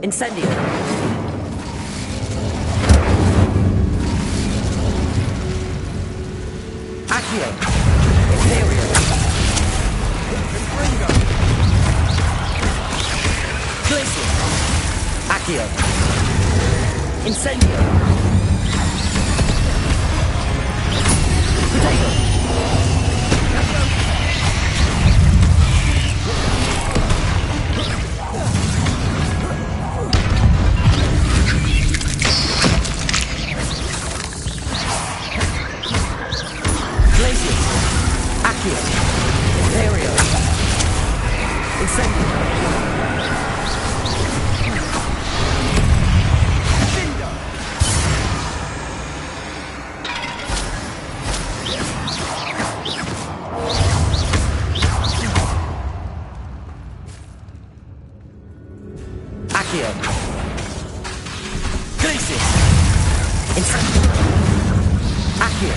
Incendio. Accio. Imperial. Glacier. Accio. Incendio. Potato. Glacier. Accio. Imperial. Incendio. Accio. Glacier. Incendio. Accio.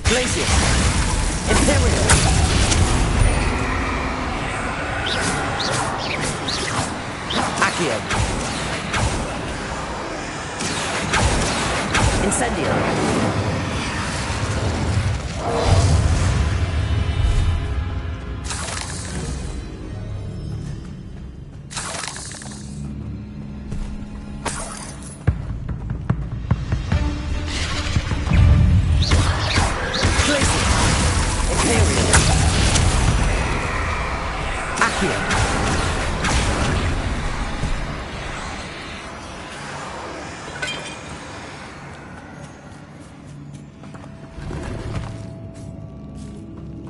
Glacier. Imperial. Accio. Incendio. Glacier. Imperial. Accio.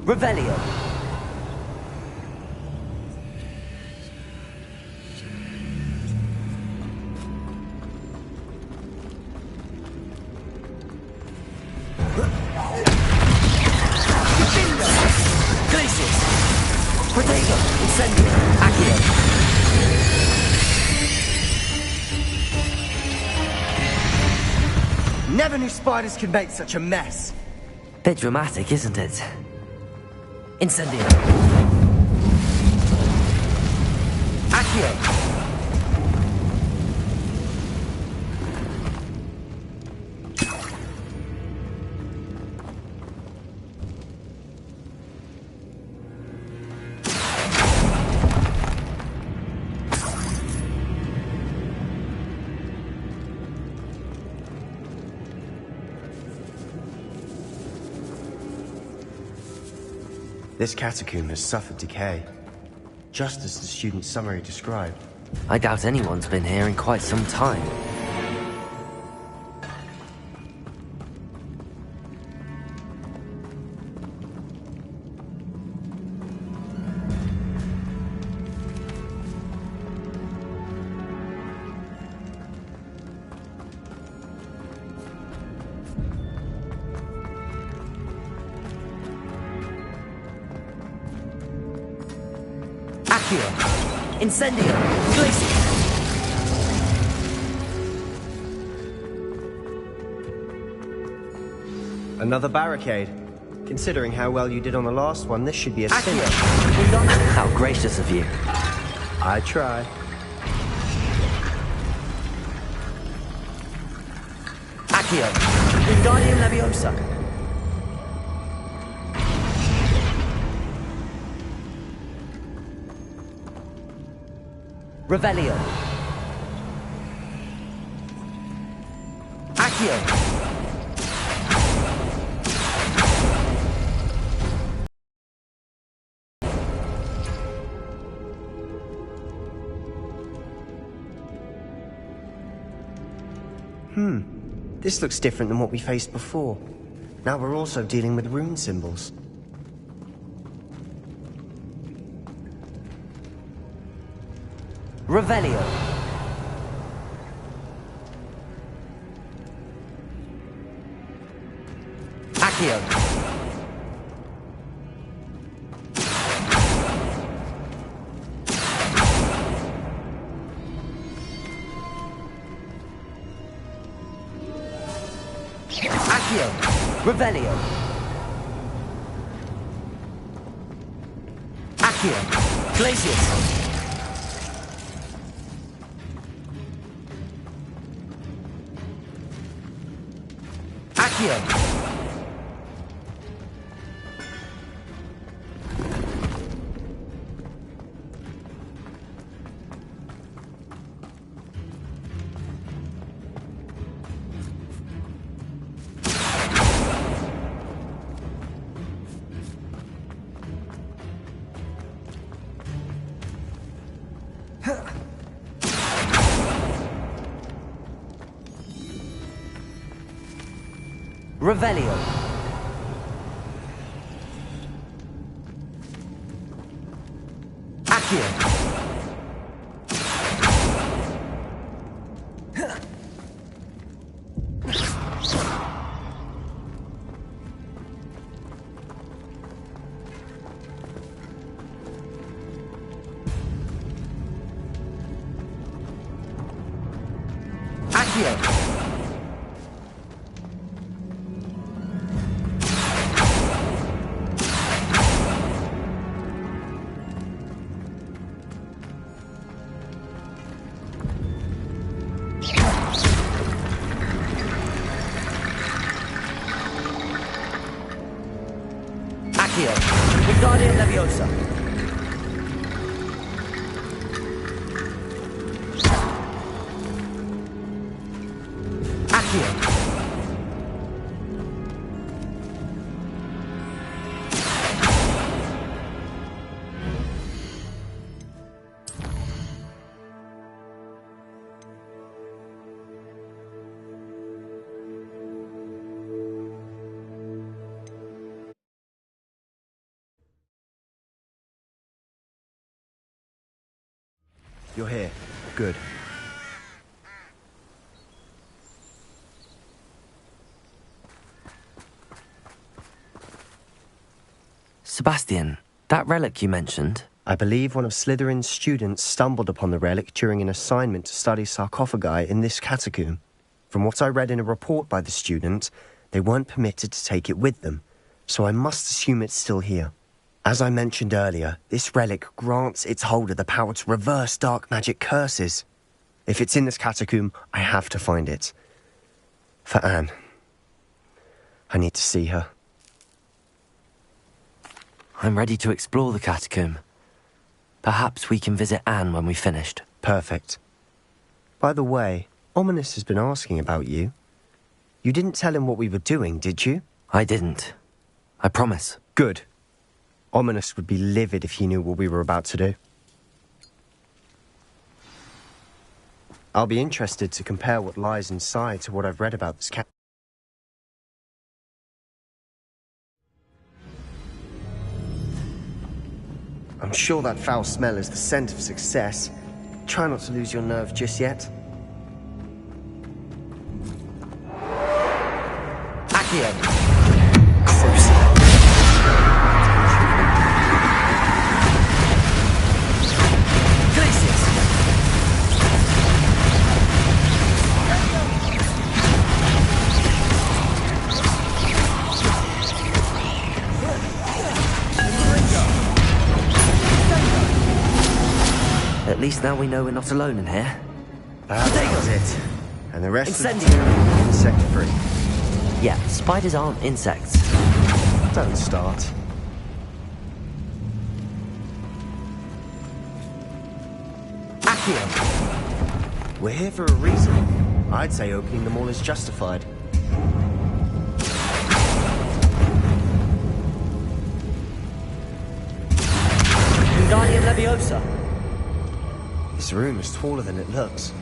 Revelio. Glacier. Potato. Incendio. Accio. Never knew spiders could make such a mess. Bit dramatic, isn't it? Incendio. Accio. This catacomb has suffered decay, just as the student's summary described. I doubt anyone's been here in quite some time. Accio. Incendio. Glacier. Another barricade. Considering how well you did on the last one, this should be a Accio. finish. How gracious of you. I try. Accio. Wingardium Leviosa. Revelio. Accio. This looks different than what we faced before. Now we're also dealing with rune symbols. Revelio. Accio. Revelio. Accio. Glacius. Accio. Revelio. Accio. Accio. Accio. Wingardium Leviosa. Accio. You're here. Good. Sebastian, that relic you mentioned. I believe one of Slytherin's students stumbled upon the relic during an assignment to study sarcophagi in this catacomb. From what I read in a report by the student, they weren't permitted to take it with them, so I must assume it's still here. As I mentioned earlier, this relic grants its holder the power to reverse dark magic curses. If it's in this catacomb, I have to find it. For Anne. I need to see her. I'm ready to explore the catacomb. Perhaps we can visit Anne when we've finished. Perfect. By the way, Ominous has been asking about you. You didn't tell him what we were doing, did you? I didn't. I promise. Good. Ominous would be livid if he knew what we were about to do. I'll be interested to compare what lies inside to what I've read about this cat. I'm sure that foul smell is the scent of success. Try not to lose your nerve just yet. Accio. At least now we know we're not alone in here. That was it. And the rest Incendio. is insect-free. Yeah, spiders aren't insects. Don't start. Accio. We're here for a reason. I'd say opening them all is justified. Wingardium Leviosa. This room is taller than it looks.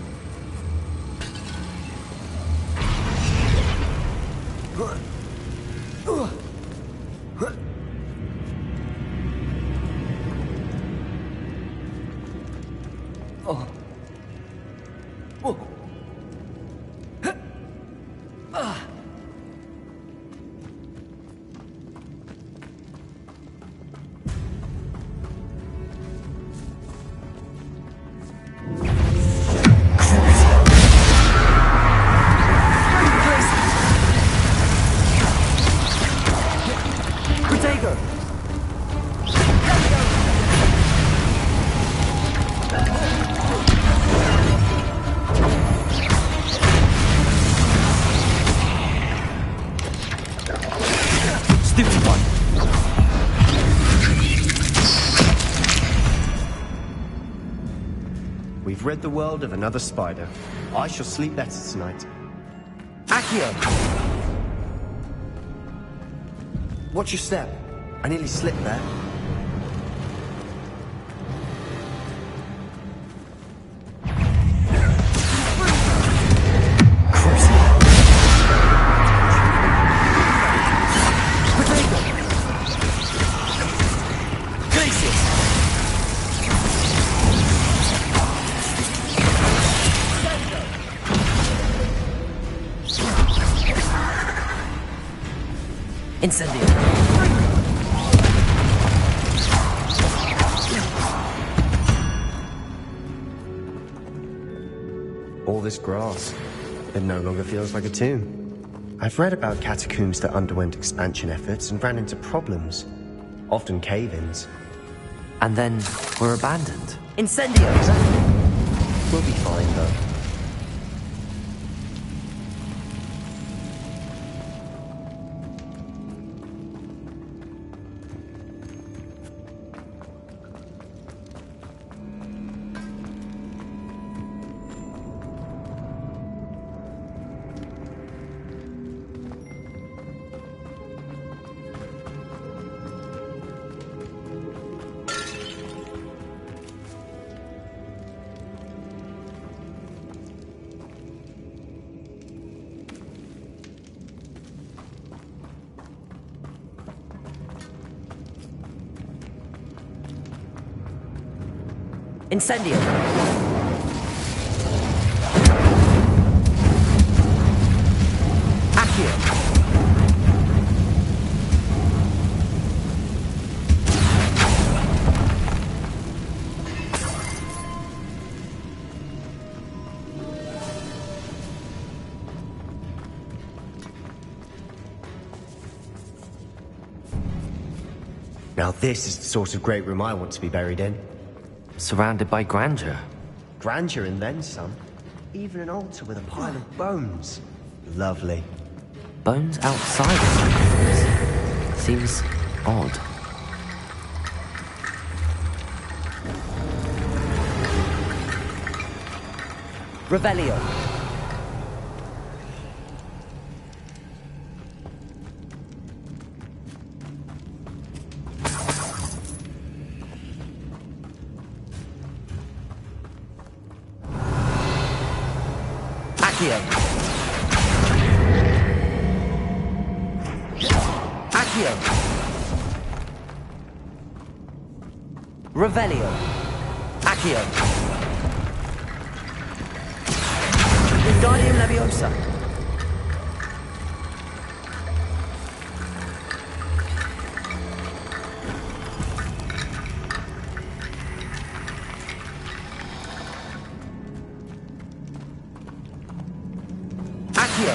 Prego! Stupid one! We've rid the world of another spider. I shall sleep better tonight. Accio! Watch your step. I nearly slipped there. Incendio! All this grass. It no longer feels like a tomb. I've read about catacombs that underwent expansion efforts and ran into problems. Often cave-ins. And then were abandoned. Incendio! We'll be fine, though. Incendio! Accio! Now this is the sort of great room I want to be buried in. Surrounded by grandeur. Grandeur and then some. Even an altar with a pile of bones. Lovely. Bones outside of sarcophagus. Seems odd. Revelio. Accio. Accio. Revelio. Accio. Wingardium Leviosa. Accio.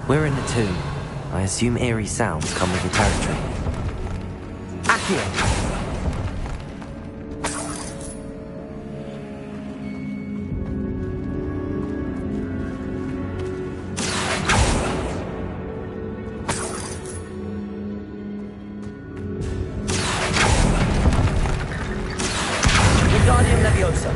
We're in the tomb. I assume eerie sounds come with the territory. Accio. Wingardium Leviosa.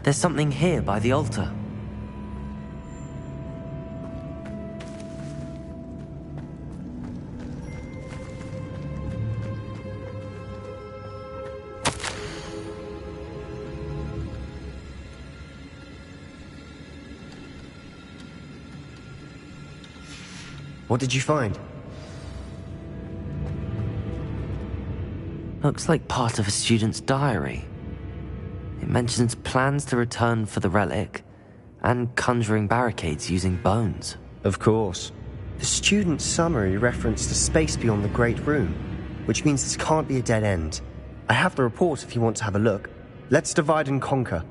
There's something here by the altar. What did you find? Looks like part of a student's diary. It mentions plans to return for the relic and conjuring barricades using bones. Of course. The student's summary referenced a space beyond the Great Room, which means this can't be a dead end. I have the report if you want to have a look. Let's divide and conquer.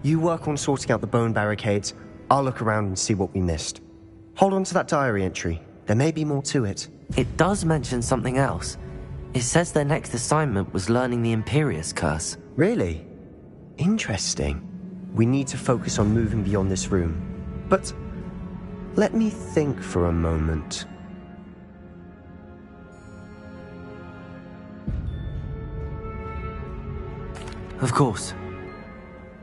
You work on sorting out the bone barricades. I'll look around and see what we missed. Hold on to that diary entry. There may be more to it. It does mention something else. It says their next assignment was learning the Imperius Curse. Really? Interesting. We need to focus on moving beyond this room. But let me think for a moment. Of course.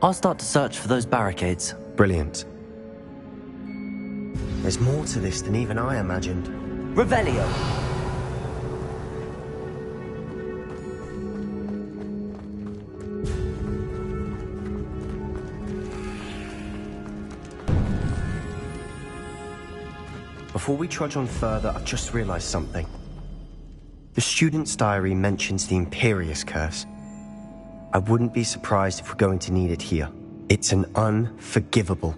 I'll start to search for those barricades. Brilliant. There's more to this than even I imagined. Revelio! Before we trudge on further, I've just realized something. The student's diary mentions the Imperius Curse. I wouldn't be surprised if we're going to need it here. It's an unforgivable,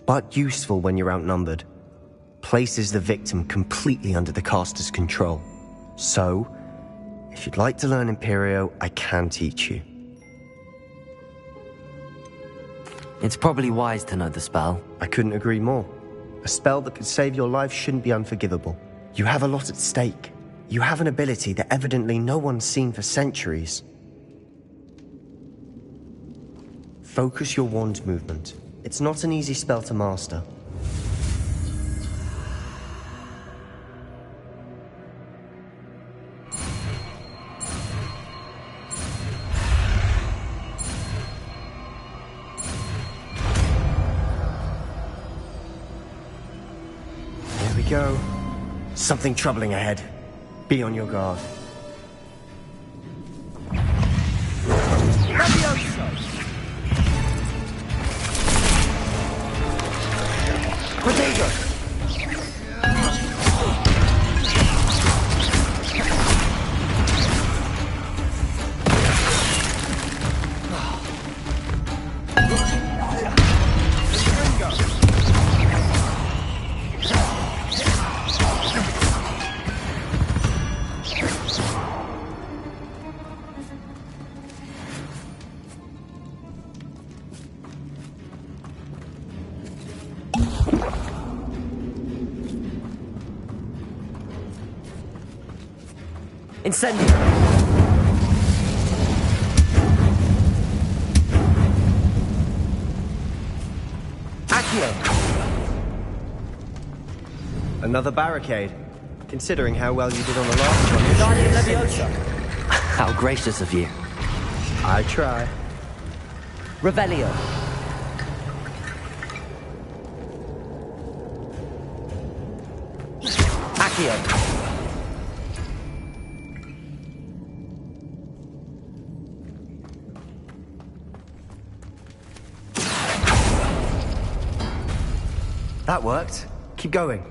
but useful when you're outnumbered. Places the victim completely under the caster's control. So, if you'd like to learn Imperio, I can teach you. It's probably wise to know the spell. I couldn't agree more. A spell that could save your life shouldn't be unforgivable. You have a lot at stake. You have an ability that evidently no one's seen for centuries. Focus your wand movement. It's not an easy spell to master. There we go. Something troubling ahead. Be on your guard. Potato! Incendio! Accio! Another barricade. Considering how well you did on the last one. Guardian Leviosa! How gracious of you. I try. Revelio! Accio! That worked. Keep going.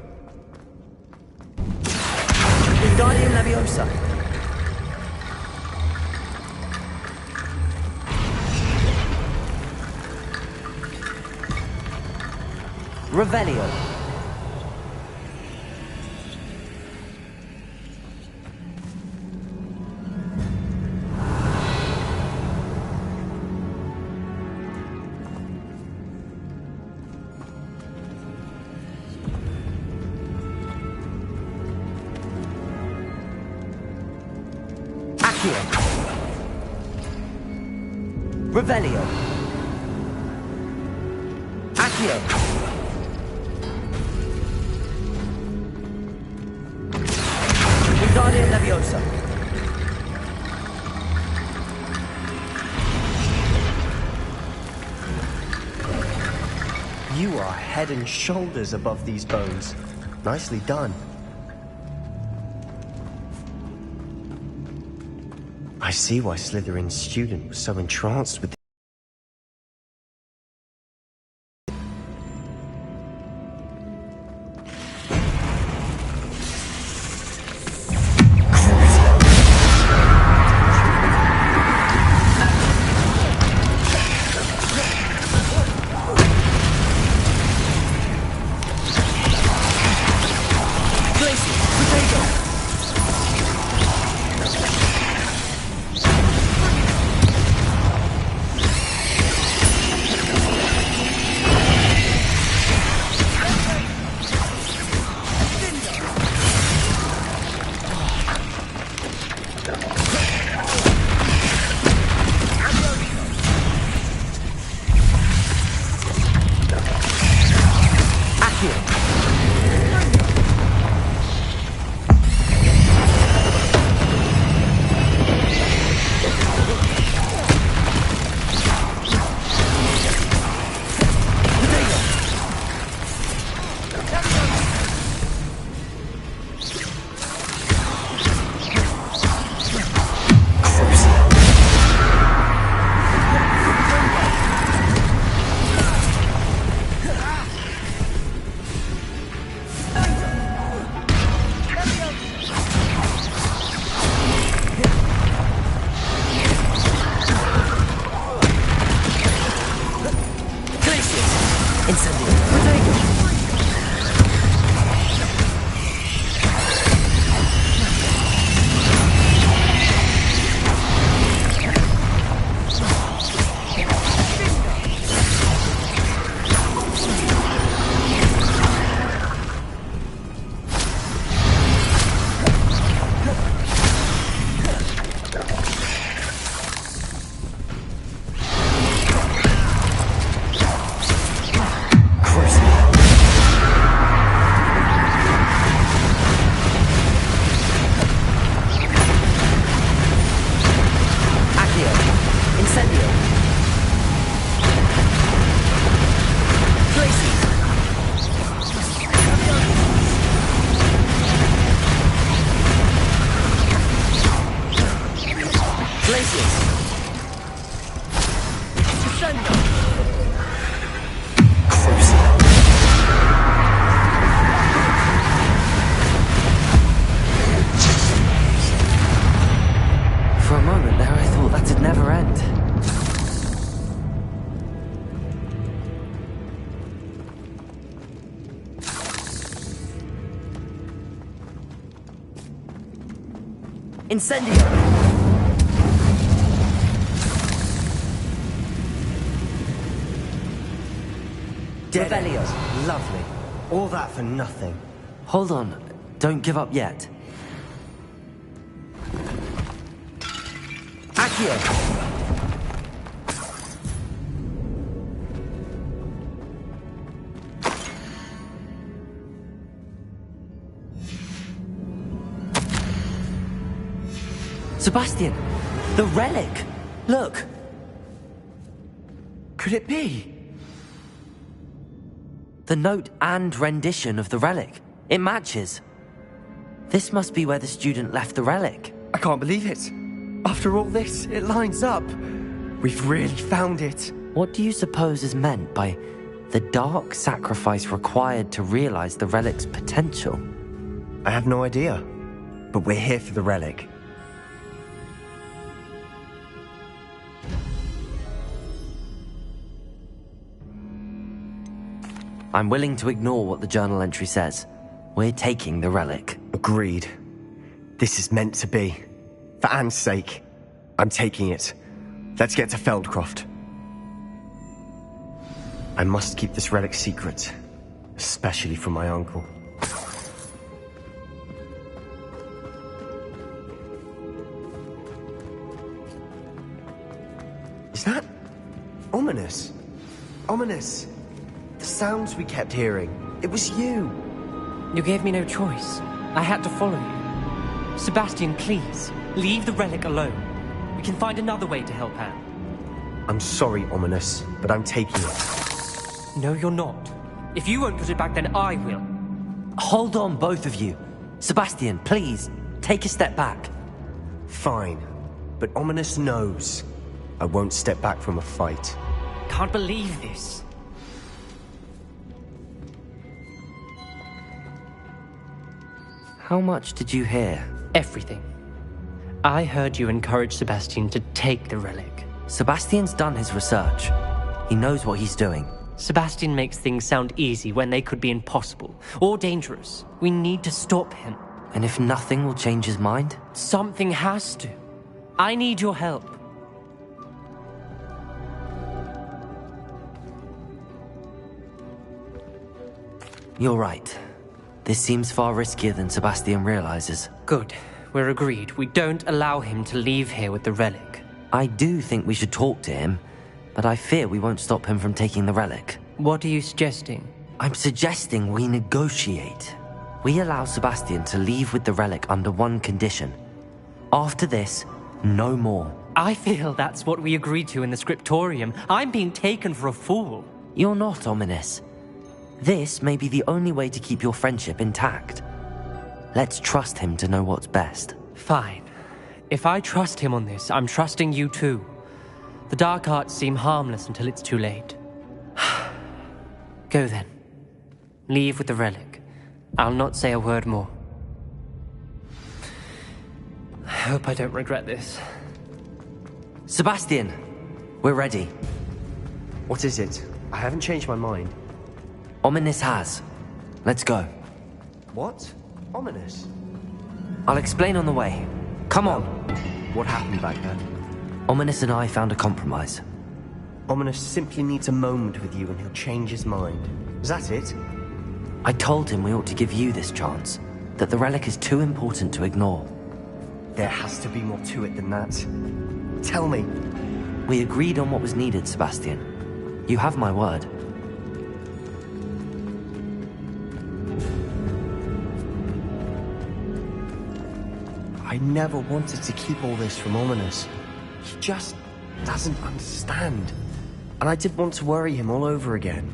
Guardian Leviosa! Revelio! Revelio! Accio! Guardian Leviosa! You are head and shoulders above these bones. Nicely done. I see why Slytherin's student was so entranced with Incendio! Revelio. Lovely. All that for nothing. Hold on. Don't give up yet. Accio! Sebastian! The relic! Look! Could it be? The note and rendition of the relic. It matches. This must be where the student left the relic. I can't believe it. After all this, it lines up. We've really found it. What do you suppose is meant by the dark sacrifice required to realize the relic's potential? I have no idea. But we're here for the relic. I'm willing to ignore what the journal entry says. We're taking the relic. Agreed. This is meant to be. For Anne's sake, I'm taking it. Let's get to Feldcroft. I must keep this relic secret, especially from my uncle. Is that ominous? Ominous. The sounds we kept hearing. It was you. You gave me no choice. I had to follow you. Sebastian, please, leave the relic alone. We can find another way to help Anne. I'm sorry, Ominous, but I'm taking it. No, you're not. If you won't put it back, then I will. Hold on, both of you. Sebastian, please, take a step back. Fine, but Ominous knows I won't step back from a fight. Can't believe this. How much did you hear? Everything. I heard you encourage Sebastian to take the relic. Sebastian's done his research. He knows what he's doing. Sebastian makes things sound easy when they could be impossible or dangerous. We need to stop him. And if nothing will change his mind? Something has to. I need your help. You're right. This seems far riskier than Sebastian realizes. Good. We're agreed. We don't allow him to leave here with the relic. I do think we should talk to him, but I fear we won't stop him from taking the relic. What are you suggesting? I'm suggesting we negotiate. We allow Sebastian to leave with the relic under one condition. After this, no more. I feel that's what we agreed to in the scriptorium. I'm being taken for a fool. You're not, Ominous. This may be the only way to keep your friendship intact. Let's trust him to know what's best. Fine. If I trust him on this, I'm trusting you too. The dark arts seem harmless until it's too late. Go then. Leave with the relic. I'll not say a word more. I hope I don't regret this. Sebastian, we're ready. What is it? I haven't changed my mind. Ominous has. Let's go. What? Ominous? I'll explain on the way. Come on. What happened back then? Ominous and I found a compromise. Ominous simply needs a moment with you and he'll change his mind. Is that it? I told him we ought to give you this chance, that the relic is too important to ignore. There has to be more to it than that. Tell me. We agreed on what was needed, Sebastian. You have my word. I never wanted to keep all this from Ominous. He just doesn't understand. And I didn't want to worry him all over again.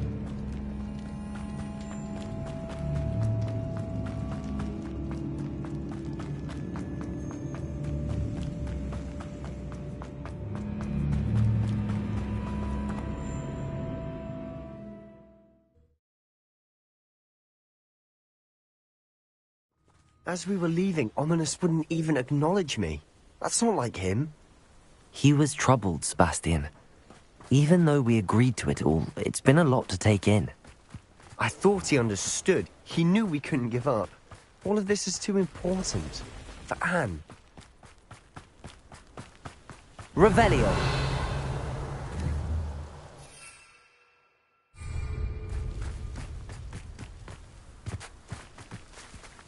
As we were leaving, Ominous wouldn't even acknowledge me. That's not like him. He was troubled, Sebastian. Even though we agreed to it all, it's been a lot to take in. I thought he understood. He knew we couldn't give up. All of this is too important. For Anne. Revelio.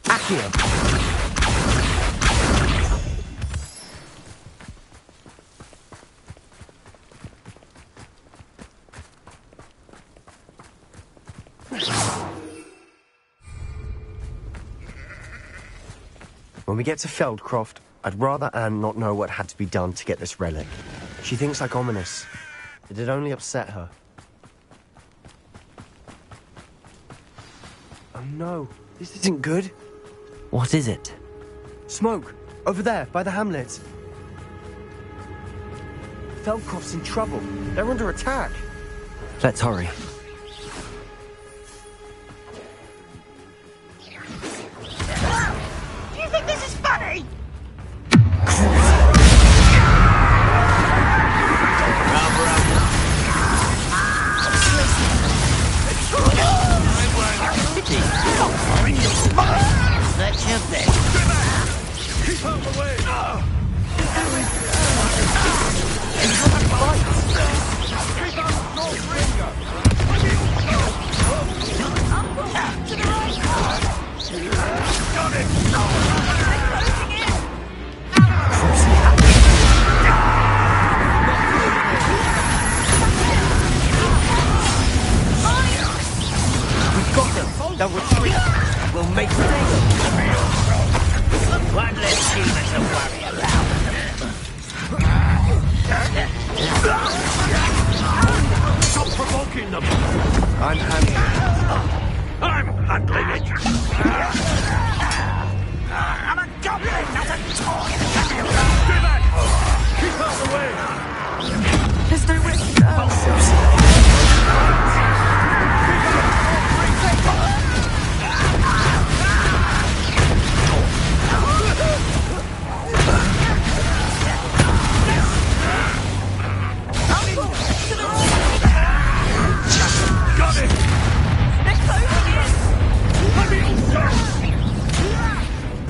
Accio. When we get to Feldcroft, I'd rather Anne not know what had to be done to get this relic. She thinks like Ominous. It'd only upset her. Oh no, this isn't good. What is it? Smoke! Over there, by the hamlet. Feldcroft's in trouble. They're under attack. Let's hurry. Do you think this is funny? That's your best. Keep out the way! Keep out North Ringer! To the right! Got it! We've got them. They'll retreat. We'll make them. One less demon to worry about. Stop provoking them! I'm handling it. I'm handling it! I'm a goblin, not a toy! Stay back! Keep out the way! There's no way to go. Got it! They're closing in! Let me also!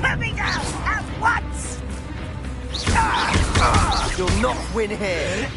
Put me down at once! You'll not win here.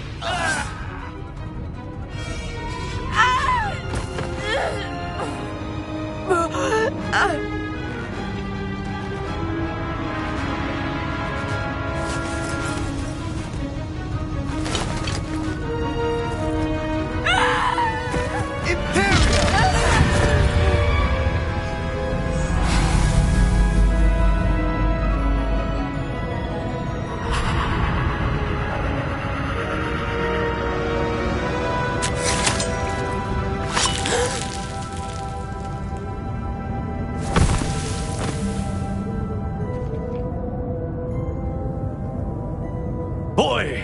Boy!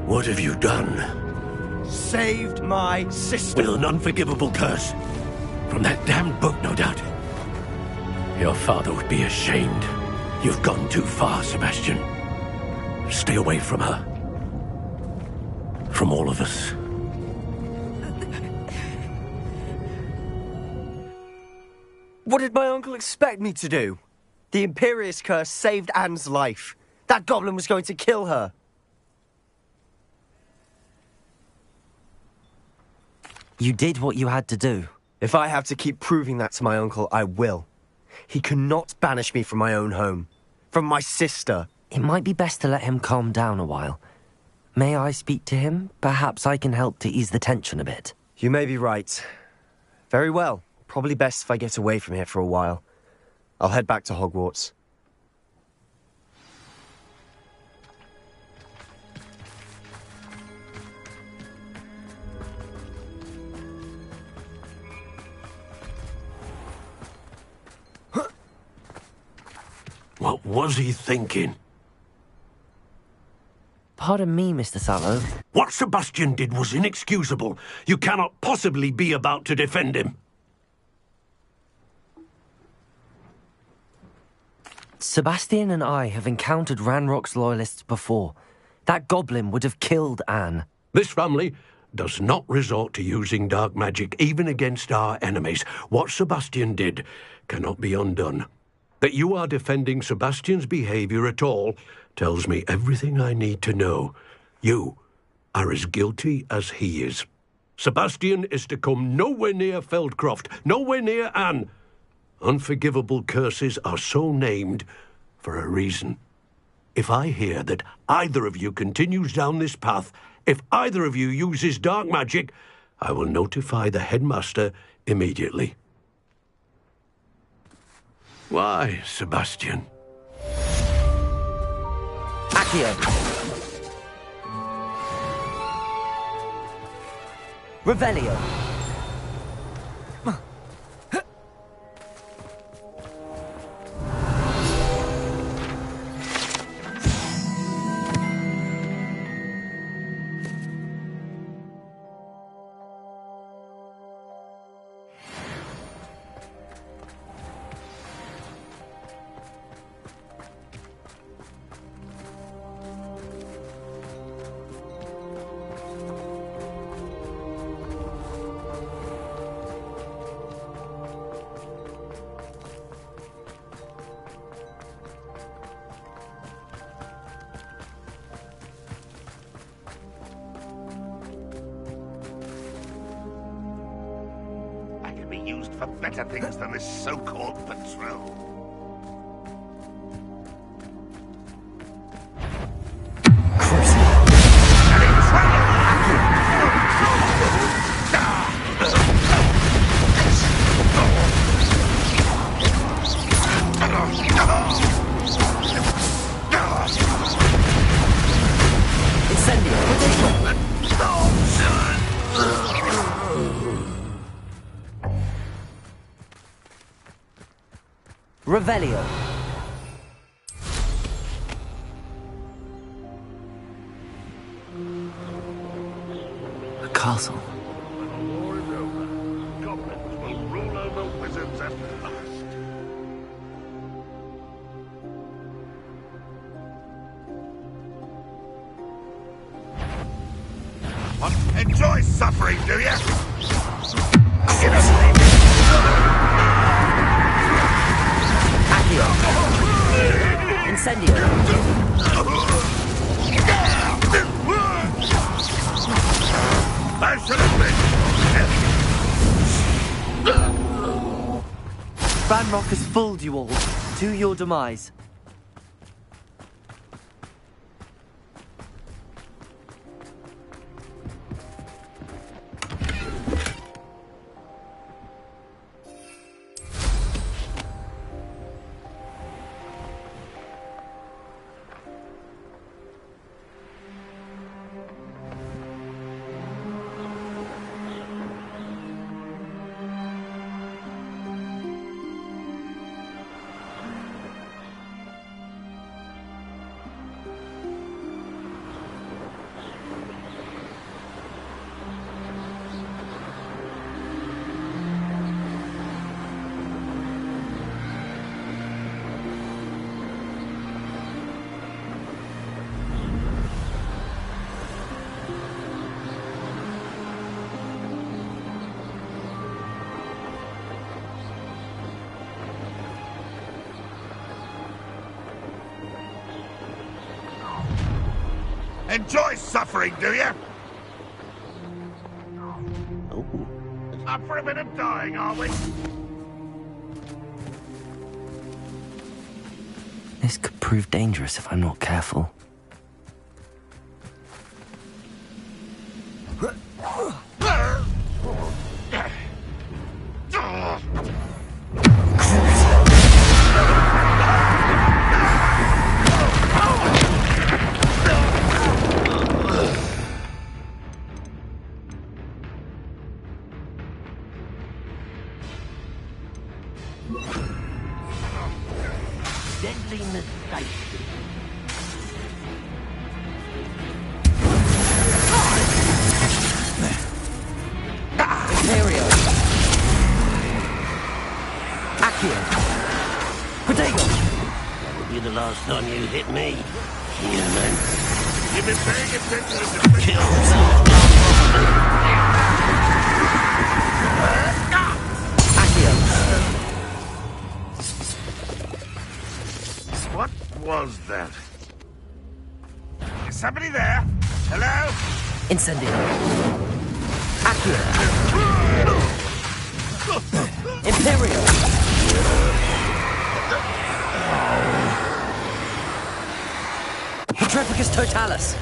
What have you done? Saved my sister. With an unforgivable curse. From that damned book, no doubt. Your father would be ashamed. You've gone too far, Sebastian. Stay away from her. From all of us. What did my uncle expect me to do? The Imperious curse saved Anne's life. That goblin was going to kill her. You did what you had to do. If I have to keep proving that to my uncle, I will. He cannot banish me from my own home. From my sister. It might be best to let him calm down a while. May I speak to him? Perhaps I can help to ease the tension a bit. You may be right. Very well. Probably best if I get away from here for a while. I'll head back to Hogwarts. What was he thinking? Pardon me, Mr. Sallow. What Sebastian did was inexcusable. You cannot possibly be about to defend him. Sebastian and I have encountered Ranrock's loyalists before. That goblin would have killed Anne. This family does not resort to using dark magic, even against our enemies. What Sebastian did cannot be undone. That you are defending Sebastian's behavior at all tells me everything I need to know. You are as guilty as he is. Sebastian is to come nowhere near Feldcroft, nowhere near Anne. Unforgivable curses are so named for a reason. If I hear that either of you continues down this path, if either of you uses dark magic, I will notify the headmaster immediately. Why, Sebastian? Accio! Revelio! Used for better things than this so-called patrol. Revelio. A castle. The war is over. Goblins will rule over wizards at last. What? Enjoy suffering, do you? Give us Incendio. I should have been. Ranrock has fooled you all. To your demise. Enjoy suffering, do you? Oh. Up for a bit of dying, are we? This could prove dangerous if I'm not careful. Deadly mistake. Imperio. Accio. Protego. That'll be the last time you hit me, human. You've been paying attention to the Kill yourself. Accio. What was that? Is somebody there? Hello? Incendio. Accio. Imperio. Petrificus Totalis.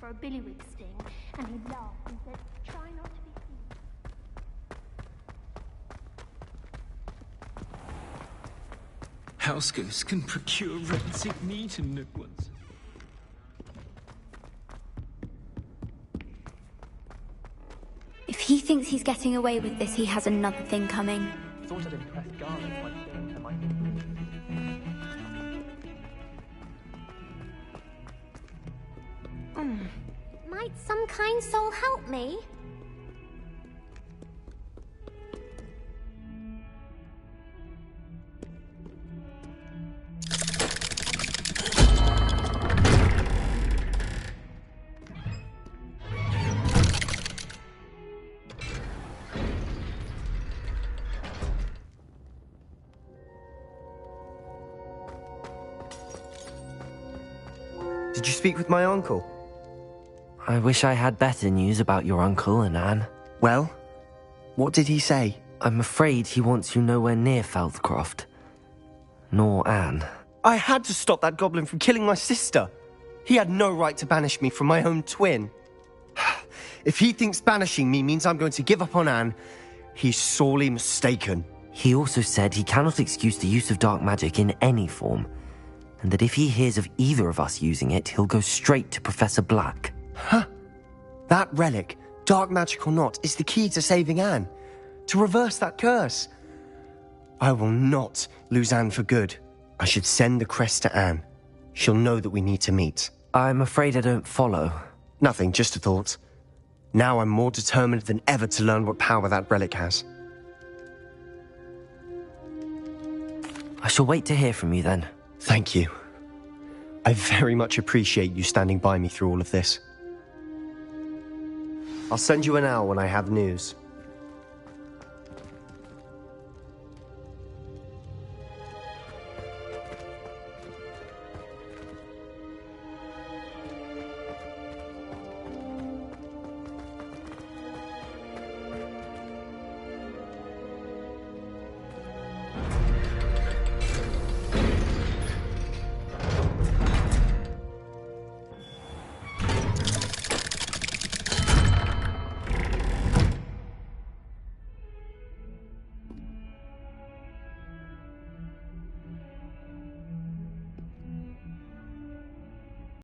For a billywig sting, and he laughed and said, "Try not to be seen." house ghosts can procure rancid meat and new ones. If he thinks he's getting away with this, he has another thing coming. Thought I'd impress Garland by showing her my... Might some kind soul help me? Did you speak with my uncle? I wish I had better news about your uncle and Anne. Well, what did he say? I'm afraid he wants you nowhere near Feldcroft. Nor Anne. I had to stop that goblin from killing my sister. He had no right to banish me from my own twin. If he thinks banishing me means I'm going to give up on Anne, he's sorely mistaken. He also said he cannot excuse the use of dark magic in any form, and that if he hears of either of us using it, he'll go straight to Professor Black. Huh? That relic, dark magic or not, is the key to saving Anne. To reverse that curse. I will not lose Anne for good. I should send the crest to Anne. She'll know that we need to meet. I'm afraid I don't follow. Nothing, just a thought. Now I'm more determined than ever to learn what power that relic has. I shall wait to hear from you then. Thank you. I very much appreciate you standing by me through all of this. I'll send you an owl when I have news.